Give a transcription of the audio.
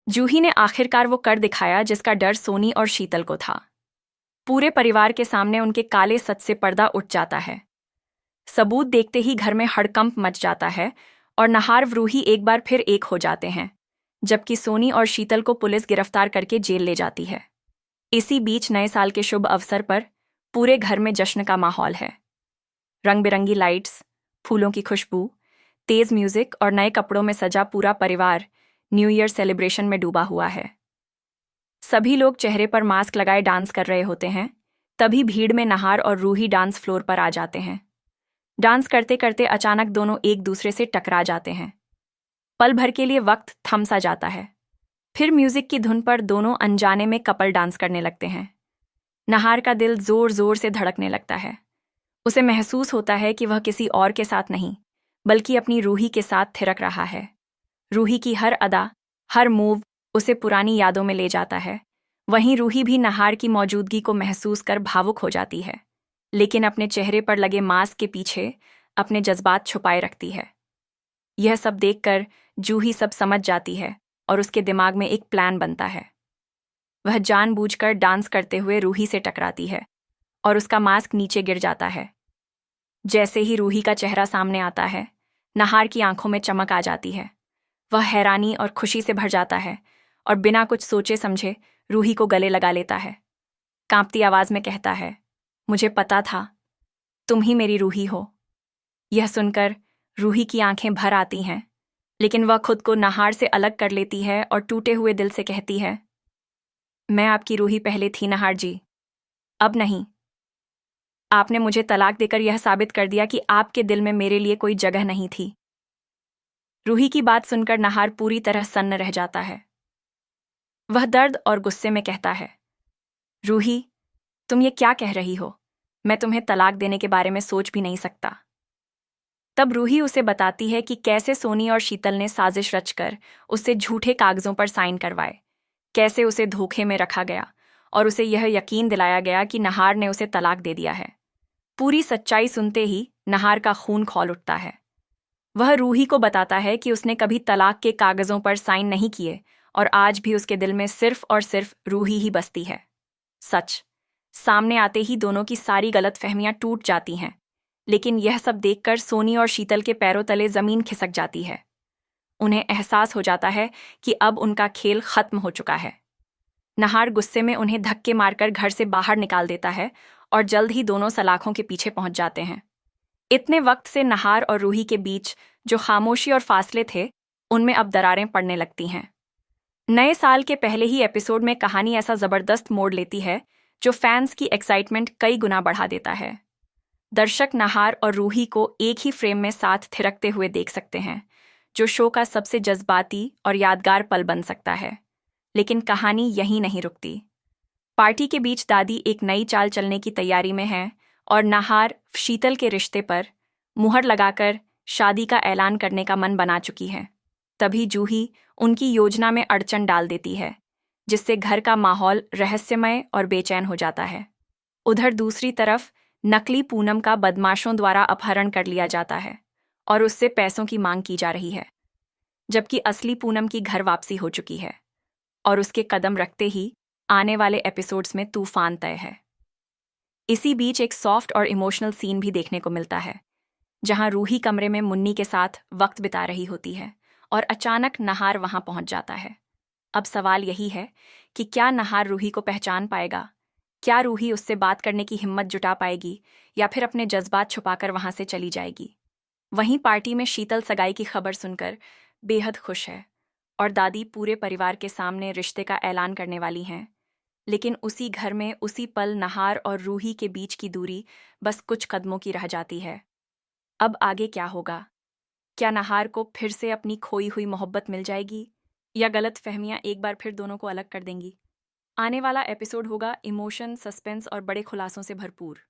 जूही ने आखिरकार वो कर दिखाया जिसका डर सोनी और शीतल को था। पूरे परिवार के सामने उनके काले सच से पर्दा उठ जाता है। सबूत देखते ही घर में हड़कंप मच जाता है और नहार रूही एक बार फिर एक हो जाते हैं, जबकि सोनी और शीतल को पुलिस गिरफ्तार करके जेल ले जाती है। इसी बीच नए साल के शुभ अवसर पर पूरे घर में जश्न का माहौल है। रंग बिरंगी लाइट्स, फूलों की खुशबू, तेज म्यूजिक और नए कपड़ों में सजा पूरा परिवार न्यू ईयर सेलिब्रेशन में डूबा हुआ है। सभी लोग चेहरे पर मास्क लगाए डांस कर रहे होते हैं। तभी भीड़ में नहार और रूही डांस फ्लोर पर आ जाते हैं। डांस करते करते अचानक दोनों एक दूसरे से टकरा जाते हैं। पल भर के लिए वक्त थम सा जाता है। फिर म्यूजिक की धुन पर दोनों अनजाने में कपल डांस करने लगते हैं। नहार का दिल जोर जोर से धड़कने लगता है। उसे महसूस होता है कि वह किसी और के साथ नहीं, बल्कि अपनी रूही के साथ थिरक रहा है। रूही की हर अदा, हर मूव उसे पुरानी यादों में ले जाता है। वहीं रूही भी नहार की मौजूदगी को महसूस कर भावुक हो जाती है, लेकिन अपने चेहरे पर लगे मास्क के पीछे अपने जज्बात छुपाए रखती है। यह सब देखकर जूही सब समझ जाती है और उसके दिमाग में एक प्लान बनता है। वह जानबूझकर डांस करते हुए रूही से टकराती है और उसका मास्क नीचे गिर जाता है। जैसे ही रूही का चेहरा सामने आता है, नहार की आंखों में चमक आ जाती है। वह हैरानी और खुशी से भर जाता है और बिना कुछ सोचे समझे रूही को गले लगा लेता है। कांपती आवाज में कहता है, मुझे पता था, तुम ही मेरी रूही हो। यह सुनकर रूही की आंखें भर आती हैं, लेकिन वह खुद को नहार से अलग कर लेती है और टूटे हुए दिल से कहती है, मैं आपकी रूही पहले थी नहार जी, अब नहीं। आपने मुझे तलाक देकर यह साबित कर दिया कि आपके दिल में मेरे लिए कोई जगह नहीं थी। रूही की बात सुनकर नहार पूरी तरह सन्न रह जाता है। वह दर्द और गुस्से में कहता है, रूही, तुम ये क्या कह रही हो? मैं तुम्हें तलाक देने के बारे में सोच भी नहीं सकता। तब रूही उसे बताती है कि कैसे सोनी और शीतल ने साजिश रचकर उससे झूठे कागजों पर साइन करवाए, कैसे उसे धोखे में रखा गया और उसे यह यकीन दिलाया गया कि नहार ने उसे तलाक दे दिया है। पूरी सच्चाई सुनते ही नहार का खून खौल उठता है। वह रूही को बताता है कि उसने कभी तलाक के कागजों पर साइन नहीं किए और आज भी उसके दिल में सिर्फ और सिर्फ रूही ही बसती है। सच सामने आते ही दोनों की सारी गलतफहमियां टूट जाती हैं, लेकिन यह सब देखकर सोनी और शीतल के पैरों तले जमीन खिसक जाती है। उन्हें एहसास हो जाता है कि अब उनका खेल खत्म हो चुका है। नहार गुस्से में उन्हें धक्के मारकर घर से बाहर निकाल देता है और जल्द ही दोनों सलाखों के पीछे पहुंच जाते हैं। इतने वक्त से नहार और रूही के बीच जो खामोशी और फासले थे, उनमें अब दरारें पड़ने लगती हैं। नए साल के पहले ही एपिसोड में कहानी ऐसा जबरदस्त मोड़ लेती है जो फैंस की एक्साइटमेंट कई गुना बढ़ा देता है। दर्शक नहार और रूही को एक ही फ्रेम में साथ थिरकते हुए देख सकते हैं, जो शो का सबसे जज्बाती और यादगार पल बन सकता है। लेकिन कहानी यहीं नहीं रुकती। पार्टी के बीच दादी एक नई चाल चलने की तैयारी में है और नहार शीतल के रिश्ते पर मुहर लगाकर शादी का ऐलान करने का मन बना चुकी है। तभी जूही उनकी योजना में अड़चन डाल देती है, जिससे घर का माहौल रहस्यमय और बेचैन हो जाता है। उधर दूसरी तरफ नकली पूनम का बदमाशों द्वारा अपहरण कर लिया जाता है और उससे पैसों की मांग की जा रही है, जबकि असली पूनम की घर वापसी हो चुकी है और उसके कदम रखते ही आने वाले एपिसोड्स में तूफान तय है। इसी बीच एक सॉफ्ट और इमोशनल सीन भी देखने को मिलता है, जहां रूही कमरे में मुन्नी के साथ वक्त बिता रही होती है और अचानक नहार वहां पहुंच जाता है। अब सवाल यही है कि क्या नहार रूही को पहचान पाएगा? क्या रूही उससे बात करने की हिम्मत जुटा पाएगी या फिर अपने जज्बात छुपाकर वहां से चली जाएगी? वहीं पार्टी में शीतल सगाई की खबर सुनकर बेहद खुश है और दादी पूरे परिवार के सामने रिश्ते का ऐलान करने वाली हैं। लेकिन उसी घर में उसी पल नहार और रूही के बीच की दूरी बस कुछ कदमों की रह जाती है। अब आगे क्या होगा? क्या नहार को फिर से अपनी खोई हुई मोहब्बत मिल जाएगी या गलत फहमियां एक बार फिर दोनों को अलग कर देंगी? आने वाला एपिसोड होगा इमोशन, सस्पेंस और बड़े खुलासों से भरपूर।